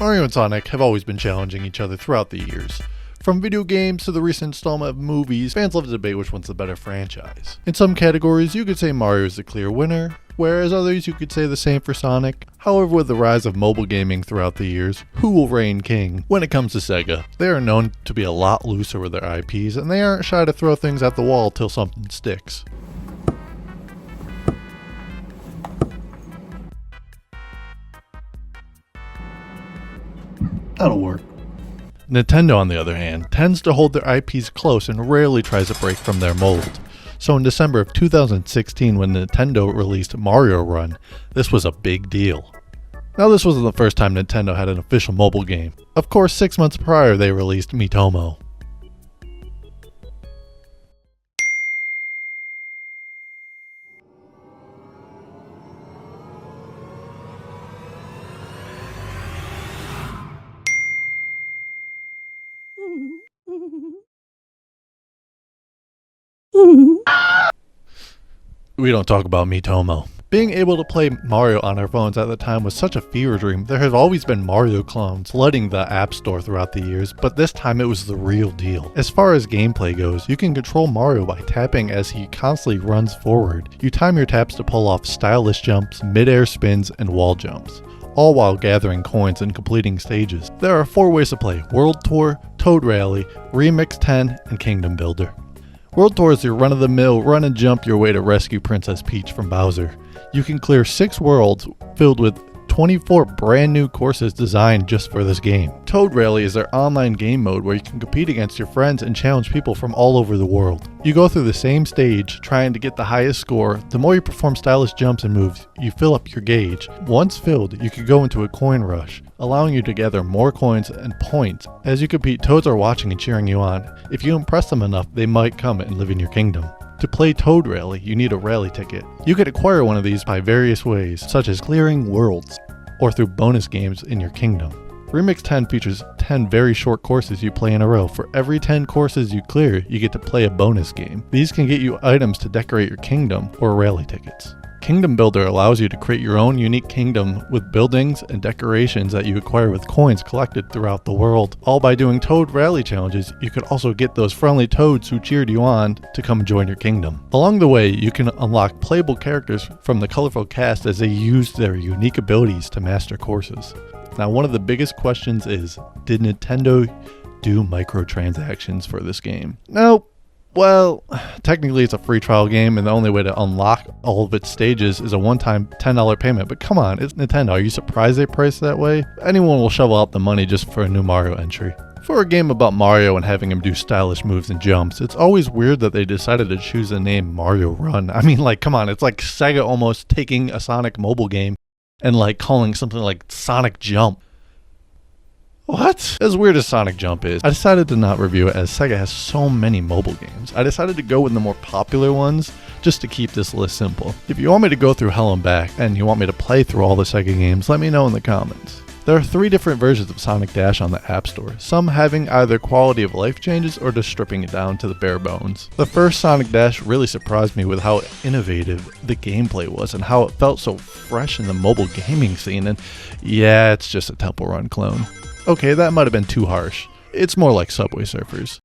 Mario and Sonic have always been challenging each other throughout the years. From video games to the recent installment of movies, fans love to debate which one's the better franchise. In some categories, you could say Mario is the clear winner, whereas others you could say the same for Sonic. However, with the rise of mobile gaming throughout the years, who will reign king? When it comes to Sega, they are known to be a lot looser with their IPs, and they aren't shy to throw things at the wall till something sticks. That'll work. Nintendo, on the other hand, tends to hold their IPs close and rarely tries to break from their mold. So in December of 2016, when Nintendo released Mario Run, this was a big deal. Now, this wasn't the first time Nintendo had an official mobile game. Of course, 6 months prior they released Miitomo. We don't talk about Miitomo. Being able to play Mario on our phones at the time was such a fever dream. There have always been Mario clones flooding the App Store throughout the years, but this time it was the real deal. As far as gameplay goes, you can control Mario by tapping as he constantly runs forward. You time your taps to pull off stylish jumps, mid-air spins, and wall jumps, all while gathering coins and completing stages. There are 4 ways to play: World Tour, Toad Rally, Remix 10, and Kingdom Builder. World Tour is your run-of-the-mill run and jump your way to rescue Princess Peach from Bowser. You can clear 6 worlds filled with 24 brand new courses designed just for this game. Toad Rally is their online game mode where you can compete against your friends and challenge people from all over the world. You go through the same stage trying to get the highest score. The more you perform stylish jumps and moves, you fill up your gauge. Once filled, you can go into a coin rush, allowing you to gather more coins and points. As you compete, toads are watching and cheering you on. If you impress them enough, they might come and live in your kingdom. To play Toad Rally, you need a rally ticket. You could acquire one of these by various ways, such as clearing worlds, or through bonus games in your kingdom. Remix 10 features 10 very short courses you play in a row. For every 10 courses you clear, you get to play a bonus game. These can get you items to decorate your kingdom or rally tickets. Kingdom Builder allows you to create your own unique kingdom with buildings and decorations that you acquire with coins collected throughout the world. All by doing Toad Rally challenges, you could also get those friendly toads who cheered you on to come join your kingdom. Along the way, you can unlock playable characters from the colorful cast as they use their unique abilities to master courses. Now, one of the biggest questions is, did Nintendo do microtransactions for this game? Nope. Well, technically it's a free trial game, and the only way to unlock all of its stages is a one-time $10 payment. But come on, it's Nintendo. Are you surprised they priced that way? Anyone will shovel out the money just for a new Mario entry. For a game about Mario and having him do stylish moves and jumps, it's always weird that they decided to choose the name Mario Run. I mean, like, come on, it's like Sega almost taking a Sonic mobile game and like calling something like Sonic Jump. What? As weird as Sonic Jump is, I decided to not review it as Sega has so many mobile games. I decided to go with the more popular ones just to keep this list simple. If you want me to go through hell and back and you want me to play through all the Sega games, let me know in the comments. There are 3 different versions of Sonic Dash on the App Store, some having either quality of life changes or just stripping it down to the bare bones. The first Sonic Dash really surprised me with how innovative the gameplay was and how it felt so fresh in the mobile gaming scene, and yeah, it's just a Temple Run clone. Okay, that might have been too harsh. It's more like Subway Surfers.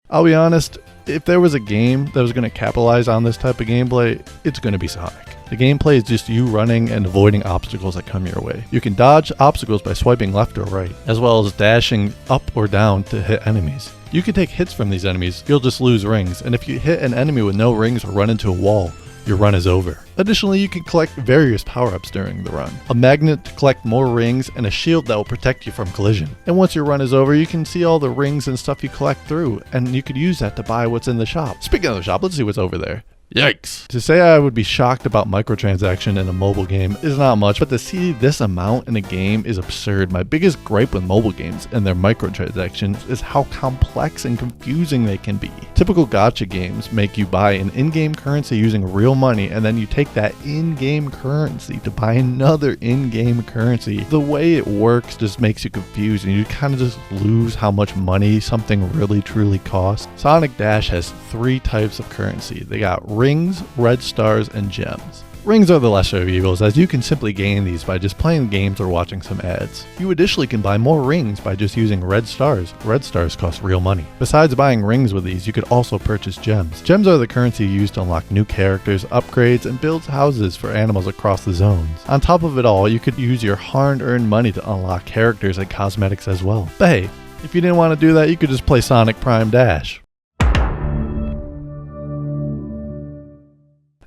I'll be honest, if there was a game that was going to capitalize on this type of gameplay, it's going to be Sonic. The gameplay is just you running and avoiding obstacles that come your way. You can dodge obstacles by swiping left or right, as well as dashing up or down to hit enemies. You can take hits from these enemies, you'll just lose rings, and if you hit an enemy with no rings or run into a wall, your run is over. Additionally, you can collect various power-ups during the run. A magnet to collect more rings and a shield that will protect you from collision. And once your run is over, you can see all the rings and stuff you collect through, and you could use that to buy what's in the shop. Speaking of the shop, let's see what's over there. Yikes. To say I would be shocked about microtransaction in a mobile game is not much, but to see this amount in a game is absurd. My biggest gripe with mobile games and their microtransactions is how complex and confusing they can be. Typical gacha games make you buy an in-game currency using real money, and then you take that in-game currency to buy another in-game currency. The way it works just makes you confused, and you kind of just lose how much money something really truly costs. Sonic Dash has 3 types of currency. They got rings, red stars, and gems. Rings are the lesser of evils, as you can simply gain these by just playing games or watching some ads. You additionally can buy more rings by just using red stars. Red stars cost real money. Besides buying rings with these, you could also purchase gems. Gems are the currency used to unlock new characters, upgrades, and build houses for animals across the zones. On top of it all, you could use your hard-earned money to unlock characters and cosmetics as well. But hey, if you didn't want to do that, you could just play Sonic Prime Dash.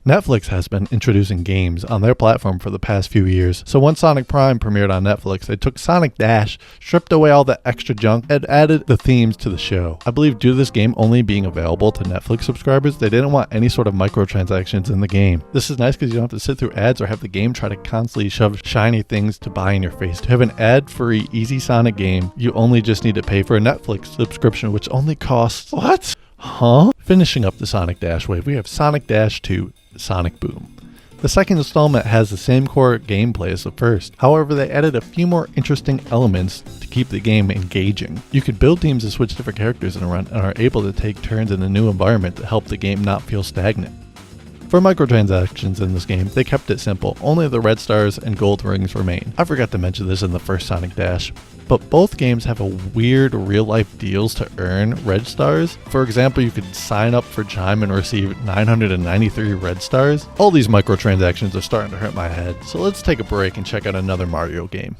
Netflix has been introducing games on their platform for the past few years, so once Sonic Prime premiered on Netflix, they took Sonic Dash, stripped away all the extra junk, and added the themes to the show. I believe due to this game only being available to Netflix subscribers, they didn't want any sort of microtransactions in the game. This is nice because you don't have to sit through ads or have the game try to constantly shove shiny things to buy in your face. To have an ad-free, easy Sonic game, you only just need to pay for a Netflix subscription, which only costs... What? Huh? Finishing up the Sonic Dash wave, we have Sonic Dash 2, Sonic Boom. The second installment has the same core gameplay as the first. However, they added a few more interesting elements to keep the game engaging. You could build teams to switch different characters in a run and are able to take turns in a new environment to help the game not feel stagnant. For microtransactions in this game, they kept it simple. Only the red stars and gold rings remain. I forgot to mention this in the first Sonic Dash, but both games have a weird real-life deals to earn red stars. For example, you could sign up for Chime and receive 993 red stars. All these microtransactions are starting to hurt my head, so let's take a break and check out another Mario game.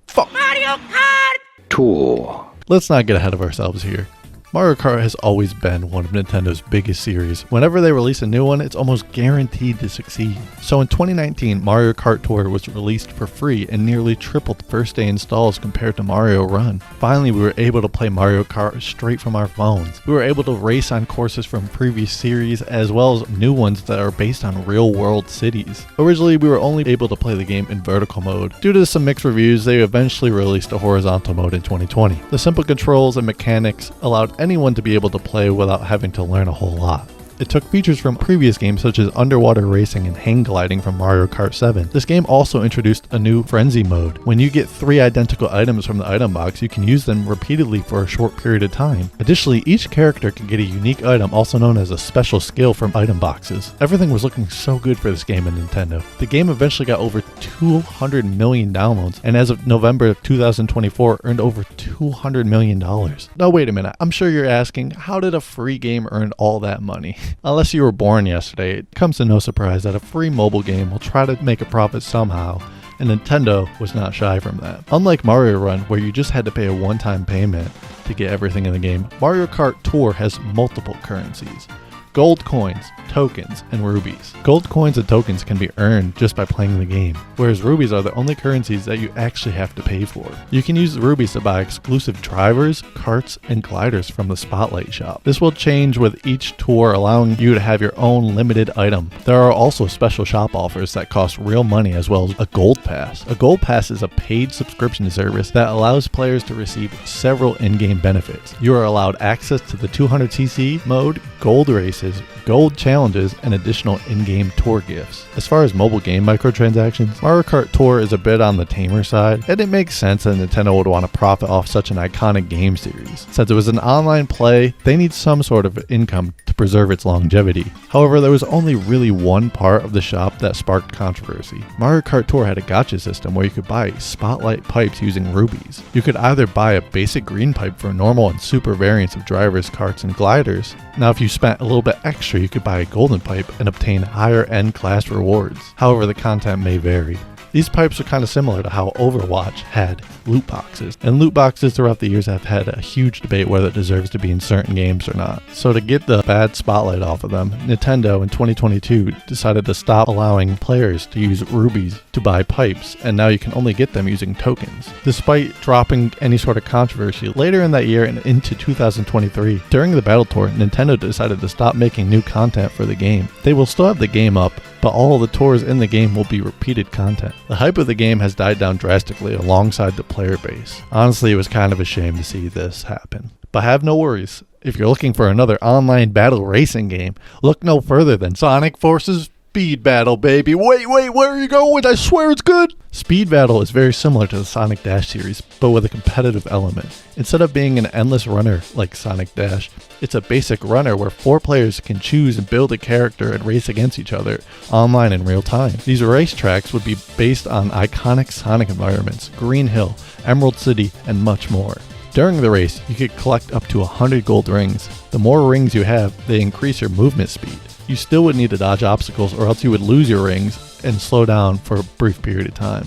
Fuck! Mario Kart! Tool. Let's not get ahead of ourselves here. Mario Kart has always been one of Nintendo's biggest series. Whenever they release a new one, it's almost guaranteed to succeed. So in 2019, Mario Kart Tour was released for free and nearly tripled first day installs compared to Mario Run. Finally, we were able to play Mario Kart straight from our phones. We were able to race on courses from previous series as well as new ones that are based on real world cities. Originally, we were only able to play the game in vertical mode. Due to some mixed reviews, they eventually released a horizontal mode in 2020. The simple controls and mechanics allowed anyone to be able to play without having to learn a whole lot. It took features from previous games such as underwater racing and hang gliding from Mario Kart 7. This game also introduced a new Frenzy mode. When you get 3 identical items from the item box, you can use them repeatedly for a short period of time. Additionally, each character can get a unique item, also known as a special skill, from item boxes. Everything was looking so good for this game in Nintendo. The game eventually got over 200 million downloads, and as of November of 2024, earned over $200 million. Now wait a minute, I'm sure you're asking, how did a free game earn all that money? Unless you were born yesterday, it comes to no surprise that a free mobile game will try to make a profit somehow, and Nintendo was not shy from that. Unlike Mario Run, where you just had to pay a one-time payment to get everything in the game, Mario Kart Tour has multiple currencies. Gold coins, tokens, and rubies. Gold coins and tokens can be earned just by playing the game, whereas rubies are the only currencies that you actually have to pay for. You can use the rubies to buy exclusive drivers, carts, and gliders from the Spotlight shop. This will change with each tour, allowing you to have your own limited item. There are also special shop offers that cost real money, as well as a gold pass. A gold pass is a paid subscription service that allows players to receive several in-game benefits. You are allowed access to the 200cc mode, gold races, gold challenges, and additional in-game tour gifts. As far as mobile game microtransactions, Mario Kart Tour is a bit on the tamer side, and it makes sense that Nintendo would want to profit off such an iconic game series. Since it was an online play, they need some sort of income to preserve its longevity. However, there was only really one part of the shop that sparked controversy. Mario Kart Tour had a gacha system where you could buy Spotlight pipes using rubies. You could either buy a basic green pipe for normal and super variants of drivers, carts, and gliders. Now, if you spent a little bit extra, you could buy a golden pipe and obtain higher end class rewards. However, the content may vary. These pipes are kind of similar to how Overwatch had loot boxes, and loot boxes throughout the years have had a huge debate whether it deserves to be in certain games or not. So to get the bad spotlight off of them, Nintendo in 2022 decided to stop allowing players to use rubies to buy pipes, and now you can only get them using tokens. Despite dropping any sort of controversy, later in that year and into 2023, during the Battle Tour, Nintendo decided to stop making new content for the game. They will still have the game up, but all of the tours in the game will be repeated content. The hype of the game has died down drastically alongside the player base. Honestly, it was kind of a shame to see this happen. But have no worries. If you're looking for another online battle racing game, look no further than Sonic Forces Speed Battle, baby. Wait, where are you going? I swear it's good. Speed Battle is very similar to the Sonic Dash series, but with a competitive element. Instead of being an endless runner like Sonic Dash, it's a basic runner where 4 players can choose and build a character and race against each other online in real time. These racetracks would be based on iconic Sonic environments, Green Hill, Emerald City, and much more. During the race, you could collect up to 100 gold rings. The more rings you have, they increase your movement speed. You still would need to dodge obstacles or else you would lose your rings and slow down for a brief period of time.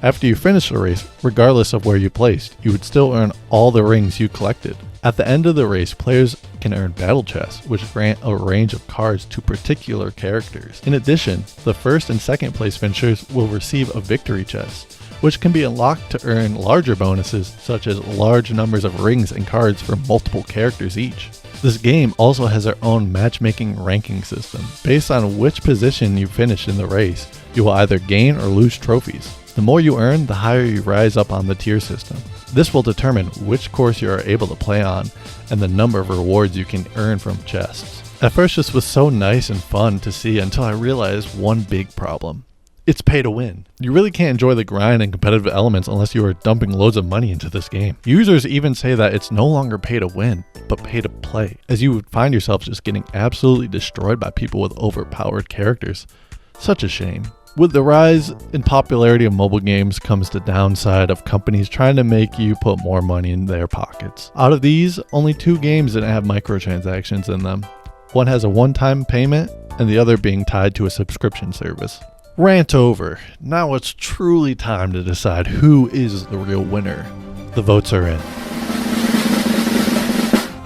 After you finish the race, regardless of where you placed, you would still earn all the rings you collected. At the end of the race, players can earn battle chests, which grant a range of cards to particular characters. In addition, the first and second place finishers will receive a victory chest, which can be unlocked to earn larger bonuses such as large numbers of rings and cards for multiple characters each. This game also has their own matchmaking ranking system. Based on which position you finish in the race, you will either gain or lose trophies. The more you earn, the higher you rise up on the tier system. This will determine which course you are able to play on and the number of rewards you can earn from chests. At first this was so nice and fun to see until I realized one big problem. It's pay to win. You really can't enjoy the grind and competitive elements unless you are dumping loads of money into this game. Users even say that it's no longer pay to win, but pay to play, as you would find yourself just getting absolutely destroyed by people with overpowered characters. Such a shame. With the rise in popularity of mobile games comes the downside of companies trying to make you put more money in their pockets. Out of these, only 2 games didn't have microtransactions in them. One has a one-time payment, and the other being tied to a subscription service. Rant over. Now it's truly time to decide who is the real winner. The votes are in.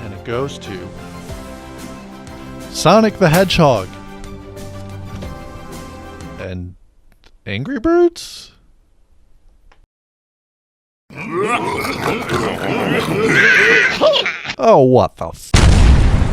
And it goes to Sonic the Hedgehog and Angry Birds? Oh, what the